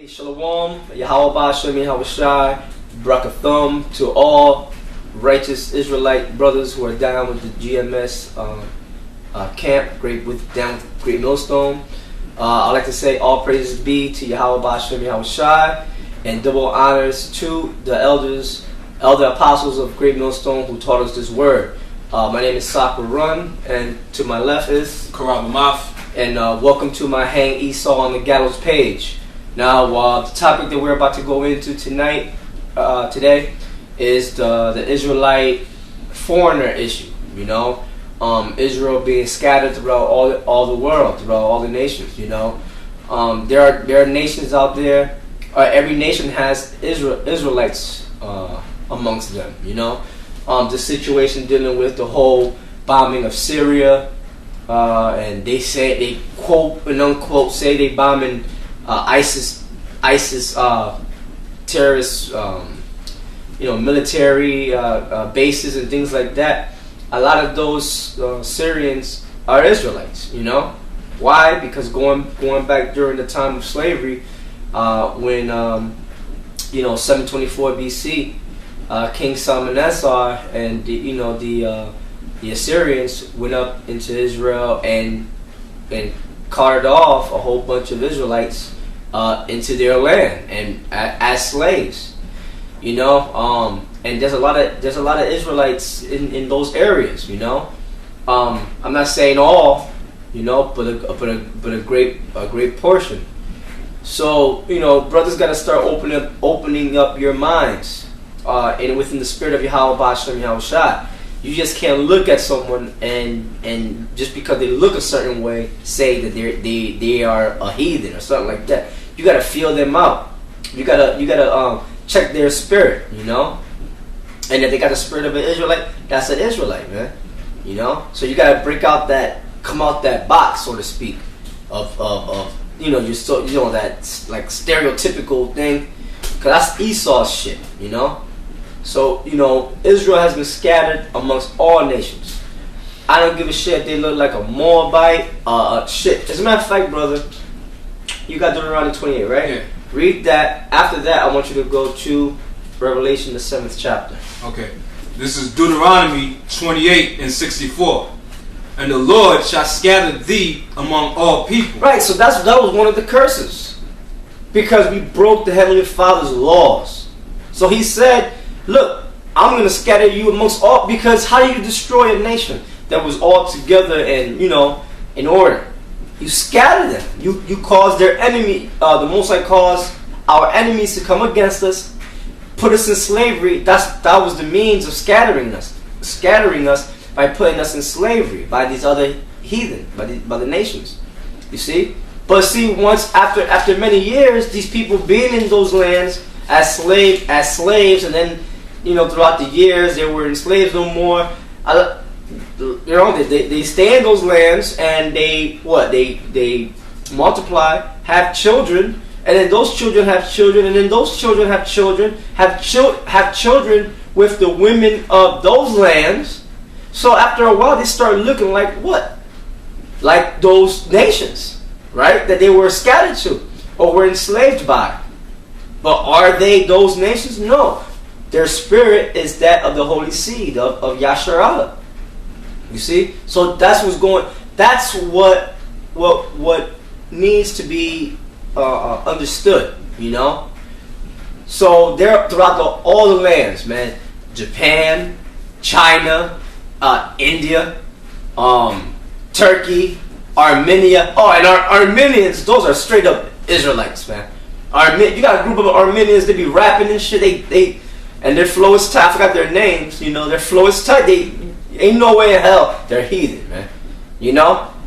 Shalom, Yahweh Shem Yahushai, Brakathum to all righteous Israelite brothers who are down with the GMS camp, down with Great Millstone. I'd like to say all praises be to Yahweh Shem Yahushai, and double honors to the elder apostles of Great Millstone who taught us this word. My name is Sakra Run, and to my left is Karab Maf. And welcome to my Hang Esau on the Gallows page. Now, the topic that we're about to go into today, is the Israelite foreigner issue. You know, Israel being scattered throughout all the world, throughout all the nations. You know, there are nations out there. Every nation has Israelites amongst them. You know, the situation dealing with the whole bombing of Syria, and they quote and unquote say they bombing ISIS terrorist, military bases and things like that. A lot of those Syrians are Israelites. You know, why? Because going back during the time of slavery, when 724 BC, King Salmanasar and the Assyrians went up into Israel and carted off a whole bunch of Israelites into their land and as slaves. You know, and there's a lot of Israelites in those areas. You know, I'm not saying all, but a great portion. So brothers got to start opening up your minds, and within the spirit of Yahweh Shem Yahushai. You just can't look at someone and just because they look a certain way say that they are a heathen or something like that. You gotta feel them out. You gotta check their spirit, and if they got the spirit of an Israelite, that's an Israelite, man. So you gotta come out that box, so to speak, of that like stereotypical thing, cause that's Esau's shit, So, Israel has been scattered amongst all nations. I don't give a shit if they look like a Moabite, shit. As a matter of fact, brother, you got Deuteronomy 28, right? Yeah. Read that. After that, I want you to go to Revelation, the 7th chapter. Okay. This is Deuteronomy 28 and 64. And the Lord shall scatter thee among all people. Right, so that was one of the curses. Because we broke the Heavenly Father's laws. So he said, look, I'm going to scatter you amongst all, because how do you destroy a nation that was all together and, in order? You scatter them. You cause their enemy, the Most High caused our enemies to come against us, put us in slavery. That was the means of scattering us by putting us in slavery by these other heathen, by the nations. You see? But see, once after many years, these people being in those lands as slaves, and then throughout the years they were enslaved no more. They stay in those lands and they multiply, have children, and then those children have children, and then those children have children, have children with the women of those lands. So after a while, they start looking like what? Like those nations, right? That they were scattered to or were enslaved by. But are they those nations? No. Their spirit is that of the holy seed of Yasharallah. You see? So that's what needs to be understood, So they're throughout all the lands, man. Japan, China, India, Turkey, Armenia. Oh, and our Armenians, those are straight up Israelites, man. You got a group of Armenians, they be rapping and shit. And their flow is tight. I forgot their names. Their flow is tight. They ain't no way in hell they're heathen, man.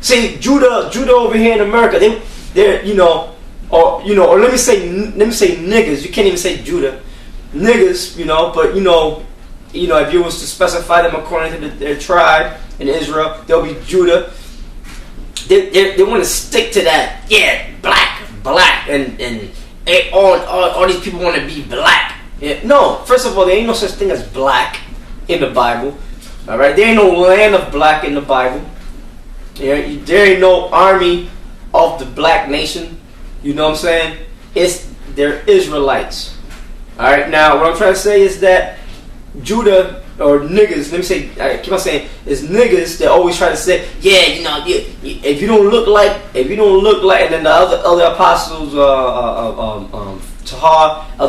See, Judah over here in America, they're or let me say niggas. You can't even say Judah, niggas. But if you was to specify them according to their tribe in Israel, they'll be Judah. They want to stick to that. Yeah, black, and all these people want to be black. Yeah, no, first of all, there ain't no such thing as black in the Bible. All right, there ain't no land of black in the Bible. There ain't no army of the black nation. You know what I'm saying? It's they're Israelites. All right. Now, what I'm trying to say is that Judah or niggas, let me say, I keep on saying, is niggas that always try to say, yeah, you know, if you don't look like, and then the other apostles, other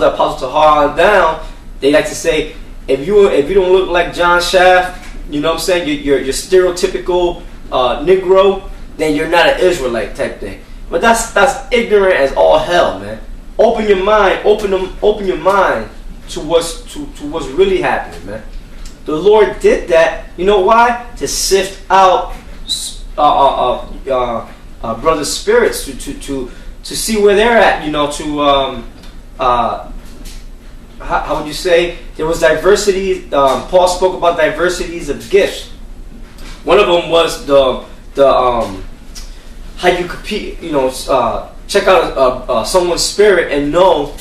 apostles Tahar on down, they like to say, if you don't look like John Shaft, you know what I'm saying, you're stereotypical Negro, then you're not an Israelite type thing. But that's ignorant as all hell, man. Open your mind, open your mind to what's really happening, man. The Lord did that. You know why? To sift out brothers' spirits, to see where they're at. You know, how would you say? There was diversity. Paul spoke about diversities of gifts. One of them was the how you compete. You know, check out someone's spirit and know,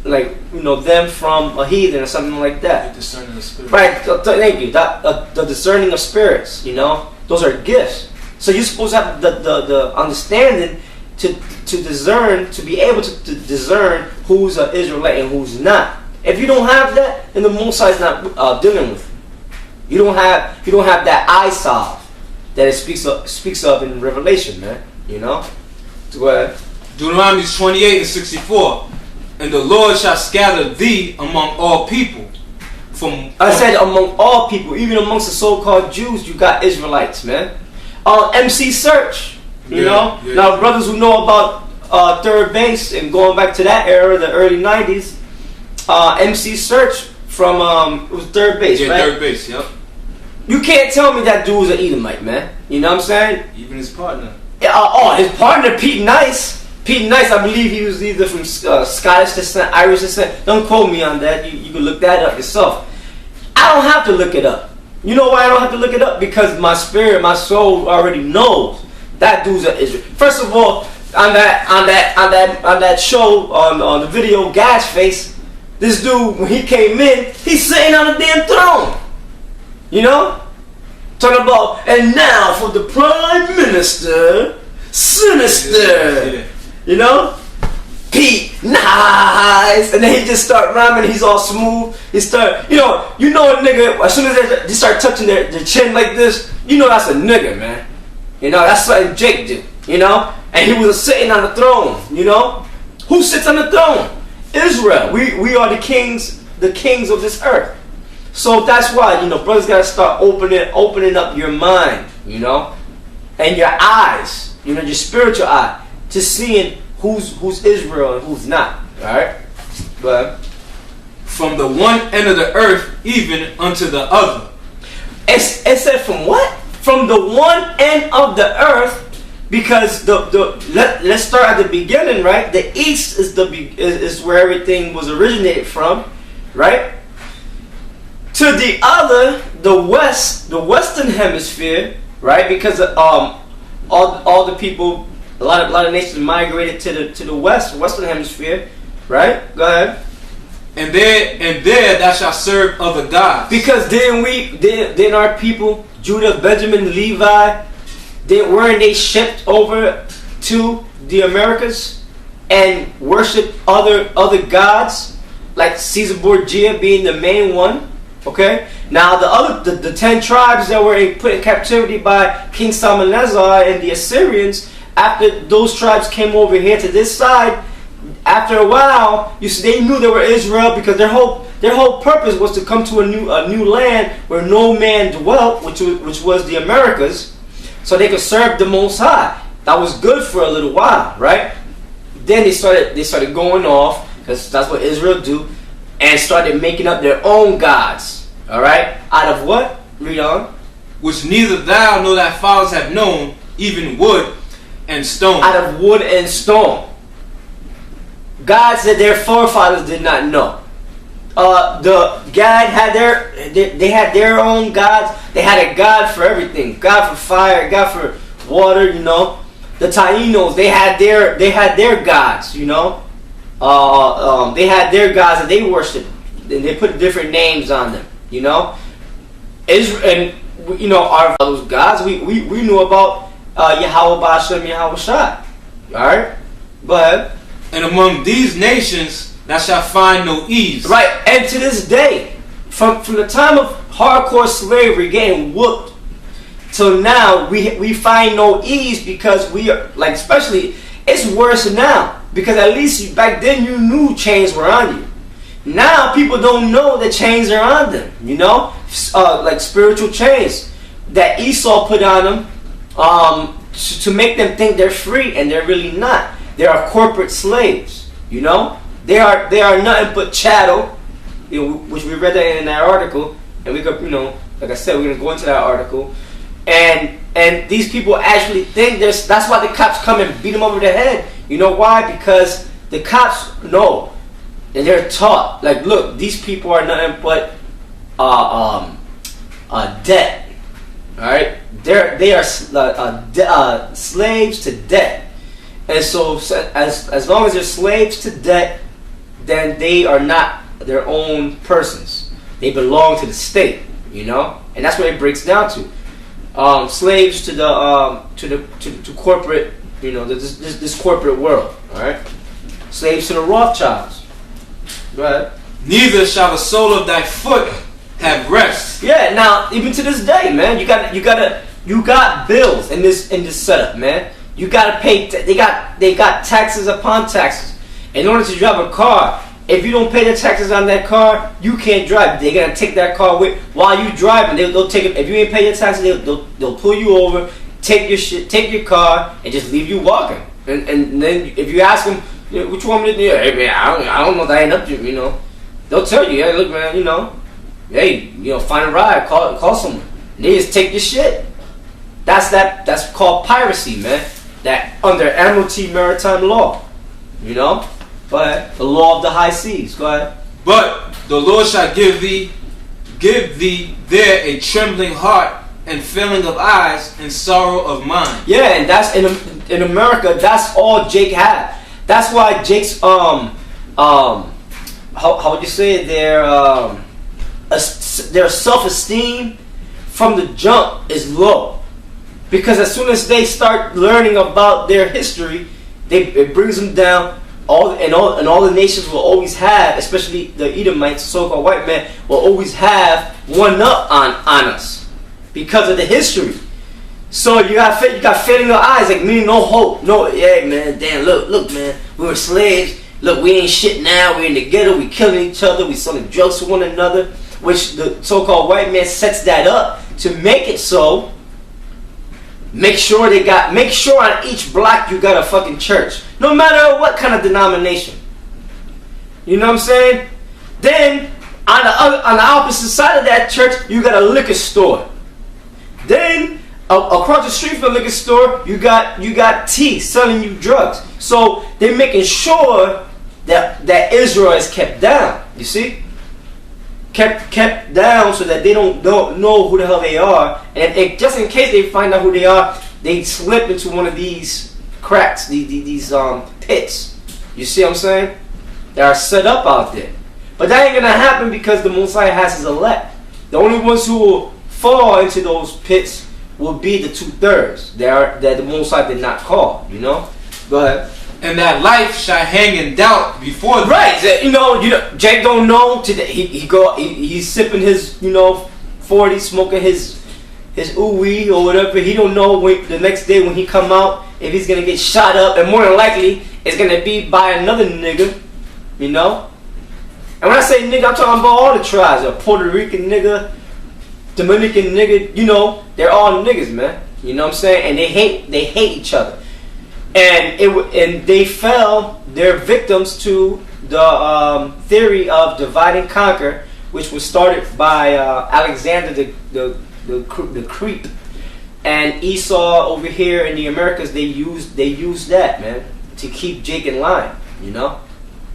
like, you know, them from a heathen or something like that. The discerning of spirits. Right. Thank you. The discerning of spirits. You know, those are gifts. So you're supposed to have the understanding to discern, to be able to discern who's an Israelite and who's not. If you don't have that, then the Most High is not dealing with you. You don't have that eye salve that it speaks of in Revelation, man. You know. So go ahead. Deuteronomy 28 and 64. And the Lord shall scatter thee among all people. I said among all people, even amongst the so-called Jews, you got Israelites, man. MC Search, you know. Yeah. Now, brothers who know about Third Base and going back to that era, the early 90s, MC Search from it was Third Base, right? Third Base, yep. You can't tell me that dude was an Edomite, man. You know what I'm saying? Even his partner. His partner, Pete Nice. Pete Nice, I believe he was either from Scottish descent, Irish descent. Don't quote me on that. You can look that up yourself. I don't have to look it up. You know why I don't have to look it up? Because my spirit, my soul already knows that dude's an Israel. First of all, on that show on the video Gas Face, this dude, when he came in, he's sitting on a damn throne. You know? Talking about, and now for the Prime Minister, Sinister. Yeah. You know? Pete, nice. And then he just start rhyming, he's all smooth. He start, you know a nigga, as soon as they start touching their chin like this, you know that's a nigga, man. You know, that's something Jake did, you know? And he was sitting on the throne, you know? Who sits on the throne? Israel. We are the kings of this earth. So that's why, you know, brothers gotta start opening up your mind, you know? And your eyes, you know, your spiritual eye, to seeing who's Israel and who's not. Alright? But from the one end of the earth even unto the other. It said from what? From the one end of the earth, because let's start at the beginning, right? The east is where everything was originated from, right? To the other, the western hemisphere, right? Because all the people, a lot of nations migrated to the western hemisphere, right? Go ahead. And there thou shalt serve other gods. Because then our people, Judah, Benjamin, Levi, weren't they shipped over to the Americas and worship other gods, like Caesar Borgia being the main one? Okay. Now the 10 tribes that were put in captivity by King Salmanasar and the Assyrians, after those tribes came over here to this side, after a while, you see, they knew they were Israel, because their whole purpose was to come to a new land where no man dwelt, which was the Americas, so they could serve the Most High. That was good for a little while, right? Then they started going off, because that's what Israel do, and started making up their own gods. All right, out of what? Read on. Which neither thou nor thy fathers have known, even wood and stone. Out of wood and stone. Gods that their forefathers did not know. The God had they had their own gods. They had a God for everything. God for fire, God for water. You know, the Taínos, they had their gods. You know, they had their gods that they worshipped, and they put different names on them. You know, Israel, and you know those gods. We knew about Yahweh Ba'ashem, Yahweh Shai. All right, but And among these nations thou shalt find no ease. Right, and to this day, from the time of hardcore slavery getting whooped till now, we find no ease because we are, like, especially, it's worse now. Because at least back then you knew chains were on you. Now people don't know that chains are on them, you know? Like spiritual chains that Esau put on them to make them think they're free, and they're really not. They are corporate slaves, you know? They are nothing but chattel, you know, which we read that in that article, and we could, you know, like I said, we're gonna go into that article, and these people actually think that's why the cops come and beat them over the head. You know why? Because the cops know, and they're taught, like, look, these people are nothing but debt. All right, they are slaves to debt, and so as long as they're slaves to debt, then they are not their own persons. They belong to the state, you know, and that's what it breaks down to. Slaves to the corporate, you know, this corporate world. All right, slaves to the Rothschilds. Go ahead. Neither shall the sole of thy foot have rest. Yeah. Now, even to this day, man, you got bills in this setup, man. You gotta pay. They got taxes upon taxes. In order to drive a car, if you don't pay the taxes on that car, you can't drive. They're gonna take that car with while you driving. They'll take it. If you ain't pay your taxes, they'll pull you over, take your shit, take your car, and just leave you walking. And then if you ask them, you know, what you want me to do? Hey man, I don't know. That ain't up to you. You know, they'll tell you, hey, look man, you know, hey, you know, find a ride, call someone. And they just take your shit. That's called piracy, man. That under Admiralty Maritime Law, you know. Go ahead. The law of the high seas. Go ahead. But the Lord shall give thee there a trembling heart and failing of eyes and sorrow of mind. Yeah, and that's in America. That's all Jake had. That's why Jake's how would you say it? Their self-esteem from the jump is low, because as soon as they start learning about their history, it brings them down. All the nations will always have, especially the Edomites, so-called white men, will always have one up on us because of the history. So you got failing your eyes, like meaning no hope, no. Yeah, man, damn, look, man, we were slaves. Look, we ain't shit now. We're in the ghetto. We killing each other. We selling drugs to one another, which the so-called white man sets that up to make it so. Make sure on each block you got a fucking church, no matter what kind of denomination. You know what I'm saying? Then on the opposite side of that church, you got a liquor store. Then across the street from the liquor store, you got T selling you drugs. So they're making sure that Israel is kept down. You see? Kept down so that they don't know who the hell they are, and just in case they find out who they are, they slip into one of these cracks, these pits. You see what I'm saying? They are set up out there, but that ain't gonna happen because the Messiah has his elect. The only ones who will fall into those pits will be the 2/3 that the Messiah did not call. You know? Go ahead. And that life shall hang in doubt before thee. Right, you know, Jake don't know today. He's sipping his 40, smoking his ooey or whatever. He don't know the next day when he come out if he's gonna get shot up, and more than likely it's gonna be by another nigga, you know. And when I say nigga, I'm talking about all the tribes. A Puerto Rican nigga, Dominican nigga, you know, they're all niggas, man. You know what I'm saying? And they hate each other. And they fell, they're victims to the theory of divide and conquer, which was started by Alexander the Creep, and Esau over here in the Americas. They used that, man, to keep Jake in line, you know,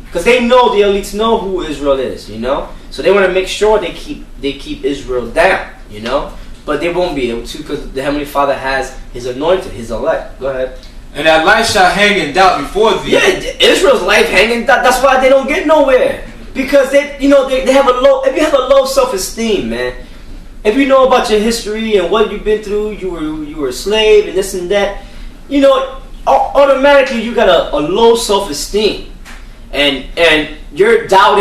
because they know the elites know who Israel is, you know, so they want to make sure they keep Israel down, you know, but they won't be able to because the Heavenly Father has His anointed, His elect. Go ahead. And that life shall hang in doubt before thee. Yeah, Israel's life hanging. That's why they don't get nowhere, because they have a low. If you have a low self-esteem, man, if you know about your history and what you've been through, you were a slave and this and that, you know, automatically you got a low self-esteem, and you're doubting